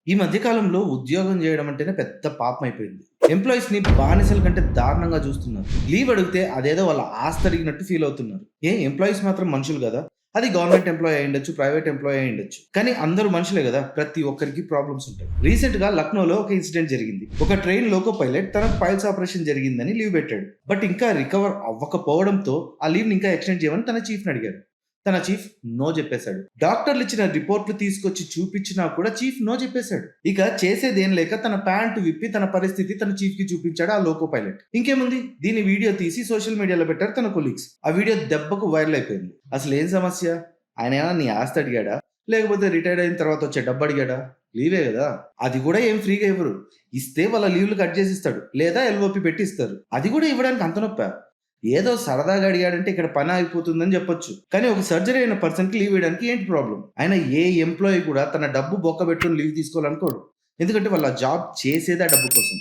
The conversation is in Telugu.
ఈ మధ్య కాలంలో ఉద్యోగం చేయడం అంటేనే పెద్ద పాపం అయిపోయింది. ఎంప్లాయీస్ ని బానిసల కంటే దారుణంగా చూస్తున్నారు. లీవ్ అడిగితే అదేదో వాళ్ళ ఆస్తి అడిగినట్టు ఫీల్ అవుతున్నారు. ఎంప్లాయీస్ మాత్రం మనుషులు కదా. అది గవర్నమెంట్ ఎంప్లాయీ అయ్యుండొచ్చు, ప్రైవేట్ ఎంప్లాయీ అయ్యుండొచ్చు. కానీ అందరూ మనుషులే కదా. ప్రతి ఒక్కరికి ప్రాబ్లమ్స్ ఉంటాయి. రీసెంట్ గా లక్నోలో ఒక ఇన్సిడెంట్ జరిగింది. ఒక ట్రైన్ లోకో పైలట్ తనకు పైల్స్ ఆపరేషన్ జరిగిందని లీవ్ పెట్టాడు. బట్ ఇంకా రికవర్ అవ్వకపోవడంతో ఆ లీవ్ ని ఇంకా ఎక్స్టెండ్ చేయమని తన చీఫ్ ని అడిగాడు. తన చీఫ్ నో చెప్పేశాడు. డాక్టర్లు ఇచ్చిన రిపోర్ట్లు తీసుకొచ్చి చూపించినా కూడా చీఫ్ నో చెప్పేశాడు. ఇక చేసేదేం లేక తన ప్యాంటు విప్పి తన పరిస్థితి తన చీఫ్ కి చూపించాడు ఆ లోకో పైలట్. ఇంకేముంది, దీని వీడియో తీసి సోషల్ మీడియాలో పెట్టారు తన కొలీగ్స్. ఆ వీడియో దెబ్బకు వైరల్ అయిపోయింది. అసలు ఏం సమస్య? ఆయన ఏమైనా నీ ఆస్తి అడిగాడా, లేకపోతే రిటైర్డ్ అయిన తర్వాత వచ్చే డబ్బు అడిగాడా? లీవే కదా. అది కూడా ఏం ఫ్రీగా ఇవ్వరు. ఇస్తే వాళ్ళ లీవ్లు కట్ చేసి ఇస్తాడు, లేదా ఎల్ఓపి పెట్టి ఇస్తారు. అది కూడా ఇవ్వడానికి అంత నొప్ప? ఏదో సరదాగా అడిగాడంటే ఇక్కడ పని ఆగిపోతుందని చెప్పొచ్చు. కానీ ఒక సర్జరీ అయిన పర్సన్ కి లీవ్ ఇవ్వడానికి ఏంటి ప్రాబ్లం? ఆయన ఏ ఎంప్లాయీ కూడా తన డబ్బు బొక్క పెట్టుకుని లీవ్ తీసుకోవాలనుకోడు. ఎందుకంటే వాళ్ళ జాబ్ చేసేదే ఆ డబ్బు కోసం.